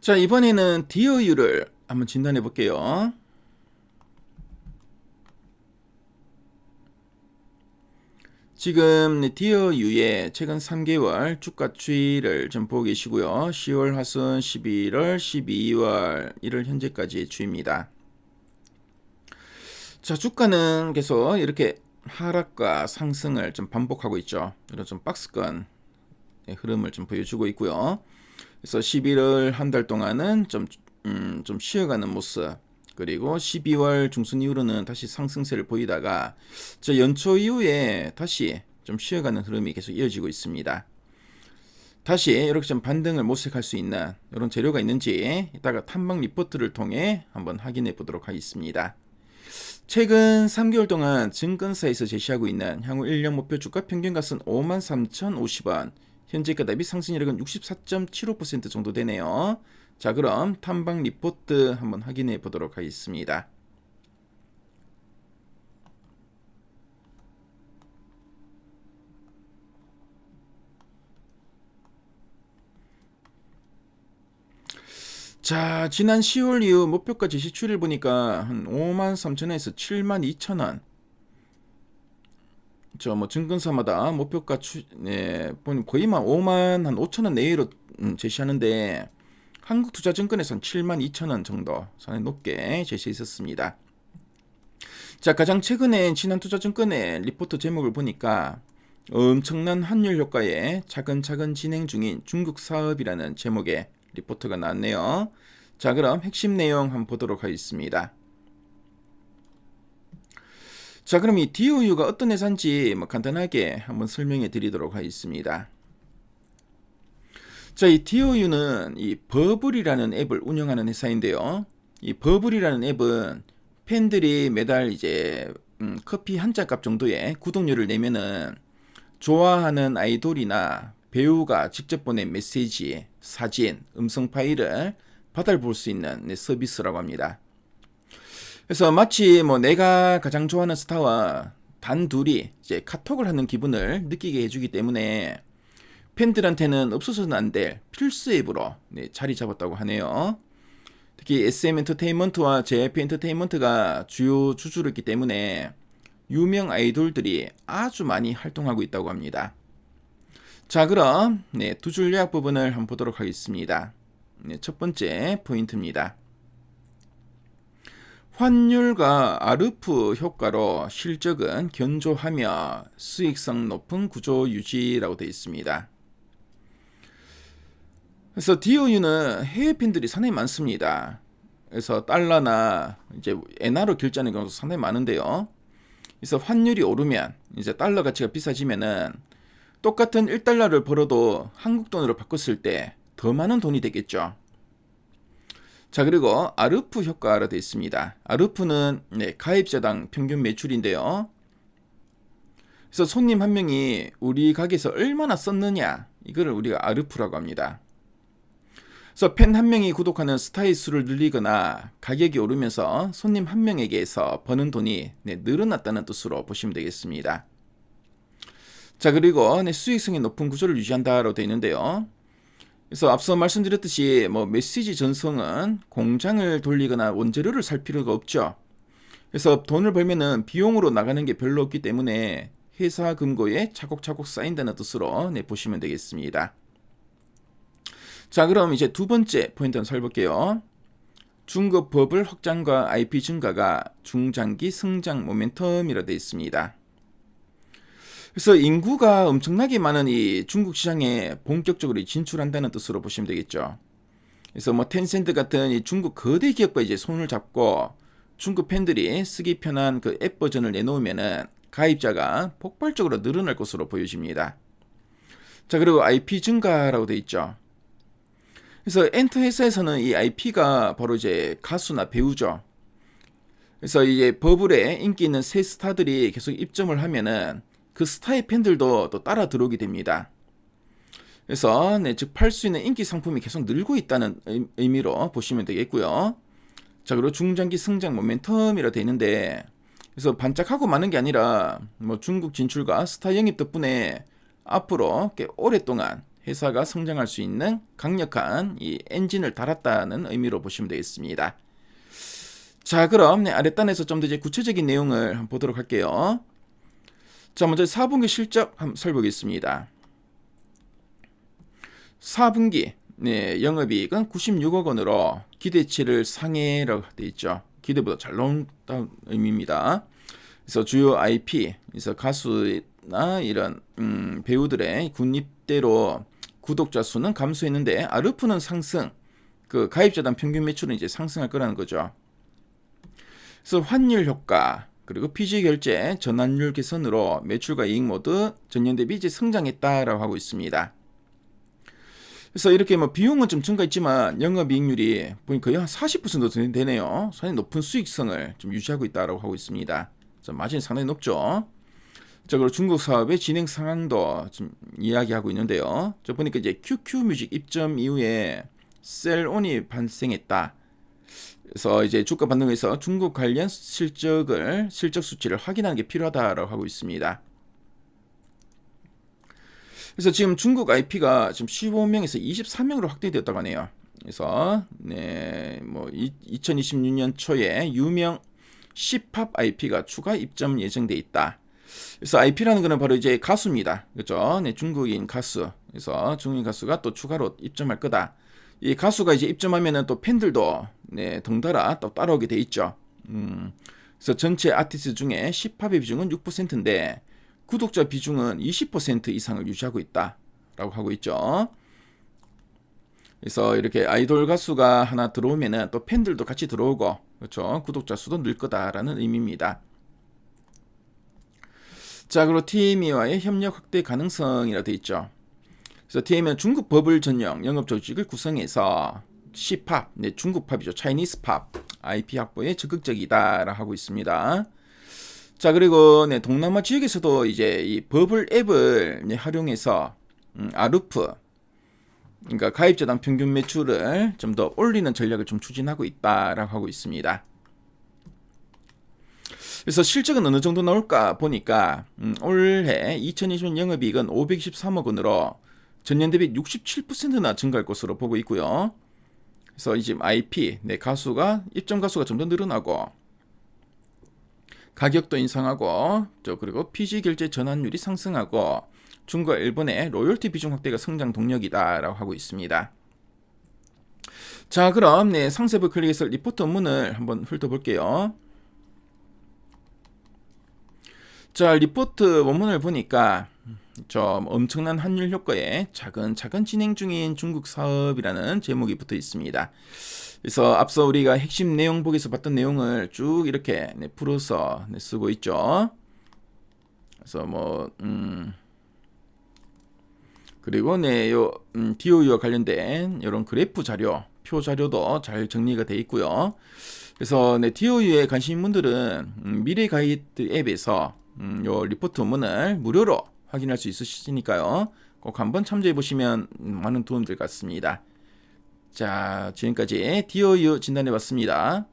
자, 이번에는 디어유를 한번 진단해 볼게요. 지금 디어유의 최근 3개월 주가 추이를 좀 보고 계시고요. 10월 하순, 11월, 12월 1월 현재까지의 추이입니다. 자, 주가는 계속 이렇게 하락과 상승을 좀 반복하고 있죠. 이런 좀 박스권 흐름을 좀 보여주고 있고요. 그래서 11월 한 달 동안은 좀 쉬어가는 모습, 그리고 12월 중순 이후로는 다시 상승세를 보이다가 저 연초 이후에 다시 좀 쉬어가는 흐름이 계속 이어지고 있습니다. 다시 이렇게 좀 반등을 모색할 수 있는 이런 재료가 있는지 이따가 탐방 리포트를 통해 한번 확인해 보도록 하겠습니다. 최근 3개월 동안 증권사에서 제시하고 있는 향후 1년 목표 주가 평균값은 53,050원, 현재가 대비 상승률은 64.75% 정도 되네요. 자, 그럼 탐방 리포트 한번 확인해 보도록 하겠습니다. 자, 지난 10월 이후 목표가 제시추이를 보니까 한 53,000원에서 72,000원. 저 뭐 증권사마다 목표가 보니 거의만 55,000원 내외로 제시하는데 한국투자증권에서는 72,000원 정도 상당히 높게 제시했었습니다. 자, 가장 최근에 신한투자증권의 리포트 제목을 보니까 엄청난 환율 효과에 차근차근 진행 중인 중국 사업이라는 제목의 리포트가 나왔네요. 자, 그럼 핵심 내용 한번 보도록 하겠습니다. 자, 그럼 이 디오유가 어떤 회사인지 간단하게 한번 설명해 드리도록 하겠습니다. 자, 이 디오유는 이 버블이라는 앱을 운영하는 회사인데요. 이 버블이라는 앱은 팬들이 매달 이제 커피 한 잔 값 정도의 구독료를 내면은 좋아하는 아이돌이나 배우가 직접 보낸 메시지, 사진, 음성 파일을 받아볼 수 있는 서비스라고 합니다. 그래서 마치 뭐 내가 가장 좋아하는 스타와 단둘이 이제 카톡을 하는 기분을 느끼게 해주기 때문에 팬들한테는 없어서는 안 될 필수 앱으로 자리 잡았다고 하네요. 특히 SM 엔터테인먼트와 JYP 엔터테인먼트가 주요 주주로 있기 때문에 유명 아이돌들이 아주 많이 활동하고 있다고 합니다. 자, 그럼 두 줄 요약 부분을 한번 보도록 하겠습니다. 첫 번째 포인트입니다. 환율과 아르프 효과로 실적은 견조하며 수익성 높은 구조 유지라고 되어 있습니다. 그래서 디오유는 해외 팬들이 상당히 많습니다. 그래서 달러나 이제 엔화로 결제하는 경우도 상당히 많은데요. 그래서 환율이 오르면 이제 달러 가치가 비싸지면은 똑같은 1달러를 벌어도 한국 돈으로 바꿨을 때 더 많은 돈이 되겠죠. 자, 그리고 아르프 효과로 되어 있습니다. 아르프는 가입자당 평균 매출인데요. 그래서 손님 한 명이 우리 가게에서 얼마나 썼느냐, 이거를 우리가 아르프라고 합니다. 그래서 팬 한 명이 구독하는 스타의 수를 늘리거나 가격이 오르면서 손님 한 명에게서 버는 돈이 늘어났다는 뜻으로 보시면 되겠습니다. 자, 그리고 수익성이 높은 구조를 유지한다라고 되어 있는데요. 그래서 앞서 말씀드렸듯이 메시지 전송은 공장을 돌리거나 원재료를 살 필요가 없죠. 그래서 돈을 벌면은 비용으로 나가는 게 별로 없기 때문에 회사 금고에 차곡차곡 쌓인다는 뜻으로 보시면 되겠습니다. 자, 그럼 이제 두 번째 포인트 한번 살펴볼게요. 중국 버블 확장과 IP 증가가 중장기 성장 모멘텀이라 되어 있습니다. 그래서 인구가 엄청나게 많은 이 중국 시장에 본격적으로 진출한다는 뜻으로 보시면 되겠죠. 그래서 텐센트 같은 이 중국 거대 기업과 이제 손을 잡고 중국 팬들이 쓰기 편한 그 앱 버전을 내놓으면은 가입자가 폭발적으로 늘어날 것으로 보여집니다. 자, 그리고 IP 증가라고 되어 있죠. 그래서 엔터 회사에서는 이 IP가 바로 이제 가수나 배우죠. 그래서 이제 버블에 인기 있는 새 스타들이 계속 입점을 하면은 그 스타의 팬들도 또 따라 들어오게 됩니다. 그래서 즉 팔 수 있는 인기 상품이 계속 늘고 있다는 의미로 보시면 되겠고요. 자, 그리고 중장기 성장 모멘텀이라 되어 있는데, 그래서 반짝하고 마는 게 아니라 중국 진출과 스타 영입 덕분에 앞으로 꽤 오랫동안 회사가 성장할 수 있는 강력한 이 엔진을 달았다는 의미로 보시면 되겠습니다. 자, 그럼 아랫단에서 좀 더 이제 구체적인 내용을 한번 보도록 할게요. 자, 먼저 4분기 실적 한번 살펴보겠습니다. 4분기 영업이익은 96억 원으로 기대치를 상회라고 되어 있죠. 기대보다 잘 나온다는 의미입니다. 그래서 주요 IP, 그래서 가수나 이런 배우들의 군입대로 구독자 수는 감소했는데 아르프는 상승, 그 가입자당 평균 매출은 이제 상승할 거라는 거죠. 그래서 환율 효과 그리고 피지 결제 전환율 개선으로 매출과 이익 모두 전년 대비 이제 성장했다라고 하고 있습니다. 그래서 이렇게 뭐 비용은 좀 증가했지만 영업이익률이 보니까 거의 한 40% 되네요. 상당히 높은 수익성을 좀 유지하고 있다라고 하고 있습니다. 마진이 상당히 높죠. 자, 그리고 중국 사업의 진행 상황도 좀 이야기하고 있는데요. 저 보니까 이제 QQ뮤직 입점 이후에 셀온이 발생했다. 그래서 이제 주가 반등에서 중국 관련 실적 수치를 확인하는 게 필요하다라고 하고 있습니다. 그래서 지금 중국 IP가 지금 15명에서 23명으로 확대되었다고 하네요. 그래서 뭐 2026년 초에 유명 C팝 IP가 추가 입점 예정돼 있다. 그래서 IP라는 거는 바로 이제 가수입니다. 그렇죠? 중국인 가수. 그래서 중국인 가수가 또 추가로 입점할 거다. 이 가수가 이제 입점하면은 또 팬들도 덩달아 또 따라오게 돼 있죠. 그래서 전체 아티스트 중에 C팝의 비중은 6%인데 구독자 비중은 20% 이상을 유지하고 있다라고 하고 있죠. 그래서 이렇게 아이돌 가수가 하나 들어오면은 또 팬들도 같이 들어오고, 그렇죠? 구독자 수도 늘 거다라는 의미입니다. 자, 그리고 TME와의 협력 확대 가능성이라 되어 있죠. 그래서 TME는 중국 버블 전용 영업 조직을 구성해서 C팝, 중국 팝이죠. 차이니스 팝, IP 확보에 적극적이다라고 하고 있습니다. 자, 그리고 동남아 지역에서도 이제 이 버블 앱을 활용해서 아르프, 그러니까 가입자당 평균 매출을 좀 더 올리는 전략을 좀 추진하고 있다라고 하고 있습니다. 그래서 실적은 어느 정도 나올까 보니까 올해 2020년 영업이익은 523억 원으로 전년 대비 67%나 증가할 것으로 보고 있고요. 그래서 이제 IP, 가수가 입점 가수가 좀 더 늘어나고 가격도 인상하고 그리고 PG 결제 전환율이 상승하고 중국과 일본의 로열티 비중 확대가 성장 동력이다라고 하고 있습니다. 자, 그럼 상세부 클릭해서 리포트 원문을 한번 훑어볼게요. 자, 리포트 원문을 보니까 엄청난 환율 효과에 차근차근 진행 중인 중국 사업이라는 제목이 붙어 있습니다. 그래서 앞서 우리가 핵심 내용복에서 봤던 내용을 쭉 이렇게 풀어서 쓰고 있죠. 그래서 뭐 그리고 DOU와 관련된 이런 그래프 자료, 표 자료도 잘 정리가 되어 있고요. 그래서 DOU에 관심 있는 분들은 미래 가이드 앱에서 요 리포트 원문을 무료로 확인할 수 있으시니까요. 꼭 한번 참조해 보시면 많은 도움 될 것 같습니다. 자, 지금까지 DOU 진단해 봤습니다.